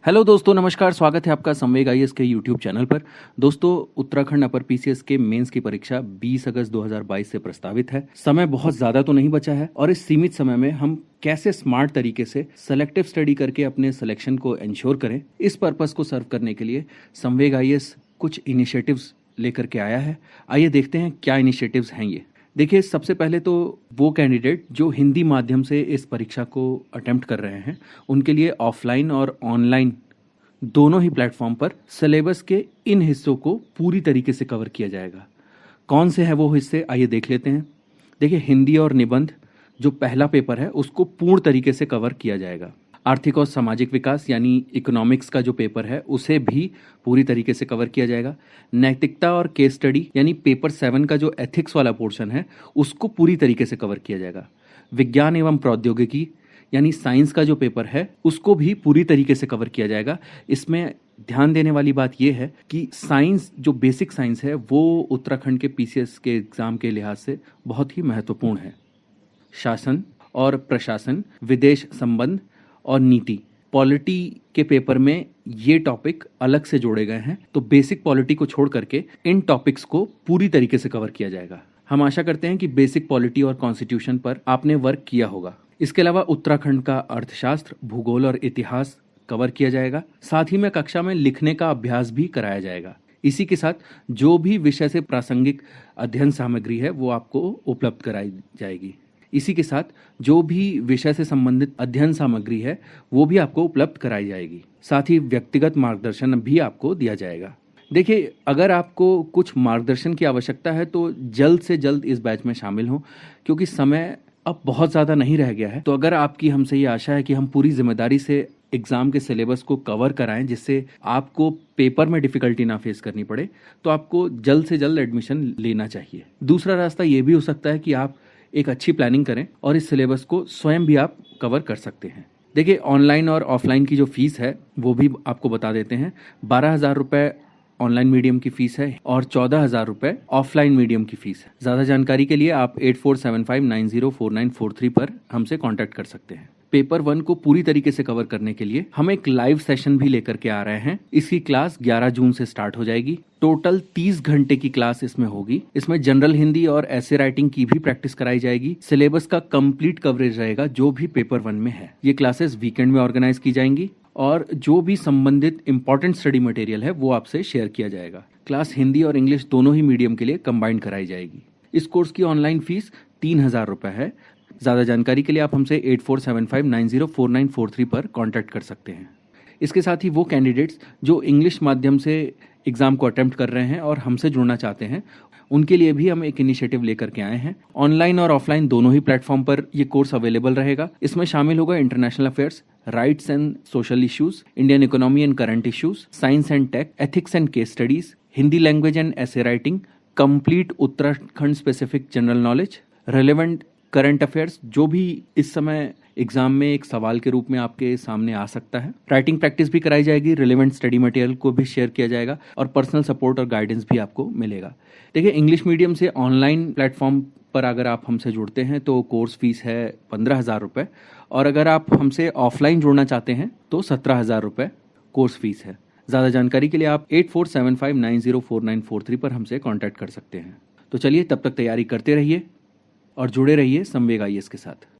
Hello दोस्तों, नमस्कार। स्वागत है आपका संवेग आईएएस के यूट्यूब चैनल पर। दोस्तों, उत्तराखंड अपर पीसीएस के मेंस की परीक्षा 20 अगस्त 2022 से प्रस्तावित है। समय बहुत ज़्यादा तो नहीं बचा है और इस सीमित समय में हम कैसे स्मार्ट तरीके से सेलेक्टिव स्टडी करके अपने सिलेक्शन को इंश्योर करें, इस पर्पस को सर्व करने के लिए संवेग आईएएस कुछ इनिशिएटिव्स लेकर के आया है। आइए देखते हैं क्या इनिशिएटिव्स हैं ये। देखिए, सबसे पहले तो वो कैंडिडेट जो हिंदी माध्यम से इस परीक्षा को अटेम्प्ट कर रहे हैं, उनके लिए ऑफलाइन और ऑनलाइन दोनों ही प्लेटफॉर्म पर सिलेबस के इन हिस्सों को पूरी तरीके से कवर किया जाएगा। कौन से हैं वो हिस्से, आइए देख लेते हैं। देखिए, हिंदी और निबंध जो पहला पेपर है उसको पूर्ण तरीके से कवर किया जाएगा। आर्थिक और सामाजिक विकास यानी इकोनॉमिक्स का जो पेपर है उसे भी पूरी तरीके से कवर किया जाएगा। नैतिकता और केस स्टडी यानी पेपर 7 का जो एथिक्स वाला पोर्शन है उसको पूरी तरीके से कवर किया जाएगा। विज्ञान एवं प्रौद्योगिकी यानी साइंस का जो पेपर है उसको भी पूरी तरीके से कवर किया जाएगा। इसमें ध्यान देने वाली बात यह है कि साइंस जो बेसिक साइंस है वो उत्तराखंड के पीसीएस के एग्जाम के लिहाज से बहुत ही महत्वपूर्ण है। शासन और प्रशासन, विदेश संबंध और नीति, पॉलिटी के पेपर में ये टॉपिक अलग से जोड़े गए हैं, तो बेसिक पॉलिटी को छोड़ करके इन टॉपिक्स को पूरी तरीके से कवर किया जाएगा। हम आशा करते हैं कि बेसिक पॉलिटी और कॉन्स्टिट्यूशन पर आपने वर्क किया होगा। इसके अलावा उत्तराखंड का अर्थशास्त्र, भूगोल और इतिहास कवर किया जाएगा। साथ ही में कक्षा में लिखने का अभ्यास भी कराया जाएगा। इसी के साथ जो भी विषय से प्रासंगिक अध्ययन सामग्री है वो आपको उपलब्ध कराई जाएगी। इसी के साथ जो भी विषय से संबंधित अध्ययन सामग्री है वो भी आपको उपलब्ध कराई जाएगी। साथ ही व्यक्तिगत मार्गदर्शन भी आपको दिया जाएगा। देखिए, अगर आपको कुछ मार्गदर्शन की आवश्यकता है तो जल्द से जल्द इस बैच में शामिल हों, क्योंकि समय अब बहुत ज़्यादा नहीं रह गया है। तो अगर आपकी हमसे ये आशा है कि हम पूरी जिम्मेदारी से एग्ज़ाम के सिलेबस को कवर कराएं जिससे आपको पेपर में डिफ़िकल्टी ना फेस करनी पड़े, तो आपको जल्द से जल्द एडमिशन लेना चाहिए। दूसरा रास्ता ये भी हो सकता है कि आप एक अच्छी प्लानिंग करें और इस सिलेबस को स्वयं भी आप कवर कर सकते हैं। देखिए, ऑनलाइन और ऑफलाइन की जो फीस है वो भी आपको बता देते हैं। 12,000 रुपये ऑनलाइन मीडियम की फीस है और 14,000 रुपये ऑफलाइन मीडियम की फीस है। ज़्यादा जानकारी के लिए आप 8475904943 पर हमसे कांटेक्ट कर सकते हैं। पेपर 1 को पूरी तरीके से कवर करने के लिए हम एक लाइव सेशन भी लेकर के आ रहे हैं। इसकी क्लास 11 जून से स्टार्ट हो जाएगी। टोटल 30 घंटे की क्लास इसमें होगी। इसमें जनरल हिंदी और ऐसे राइटिंग की भी प्रैक्टिस कराई जाएगी। सिलेबस का कंप्लीट कवरेज रहेगा जो भी पेपर 1 में है। ये क्लासेस वीकेंड में ऑर्गेनाइज की जाएंगी और जो भी संबंधित इंपॉर्टेंट स्टडी मटेरियल है वो आपसे शेयर किया जाएगा। क्लास हिंदी और इंग्लिश दोनों ही मीडियम के लिए कंबाइंड कराई जाएगी। इस कोर्स की ऑनलाइन फीस 3,000 रुपये है। ज़्यादा जानकारी के लिए आप हमसे 8475904943 पर कांटेक्ट कर सकते हैं। इसके साथ ही वो कैंडिडेट्स जो इंग्लिश माध्यम से एग्ज़ाम को अटेम्प्ट कर रहे हैं और हमसे जुड़ना चाहते हैं, उनके लिए भी हम एक इनिशिएटिव लेकर के आए हैं। ऑनलाइन और ऑफलाइन दोनों ही प्लेटफॉर्म पर ये कोर्स अवेलेबल रहेगा। इसमें शामिल होगा international affairs, rights and social issues, Indian economy and current issues, science and tech, ethics and case studies, Hindi language and essay writing, complete Uttarakhand specific general knowledge, relevant current affairs जो भी इस समय exam में एक सवाल के रूप में आपके सामने आ सकता है। राइटिंग प्रैक्टिस भी कराई जाएगी, रिलेवेंट स्टडी मटेरियल को भी शेयर किया जाएगा और पर्सनल सपोर्ट और गाइडेंस भी आपको मिलेगा। देखिए, इंग्लिश मीडियम से ऑनलाइन प्लेटफॉर्म पर अगर आप हमसे जुड़ते हैं तो कोर्स फीस है 15,000 रुपये और अगर आप हमसे ऑफलाइन जुड़ना चाहते हैं तो 17,000 रुपये कोर्स फीस है। ज़्यादा जानकारी के लिए आप 8475904943 पर हमसे कॉन्टैक्ट कर सकते हैं। तो चलिए, तब तक तैयारी करते रहिए और जुड़े रहिए संवेग आईएएस के साथ।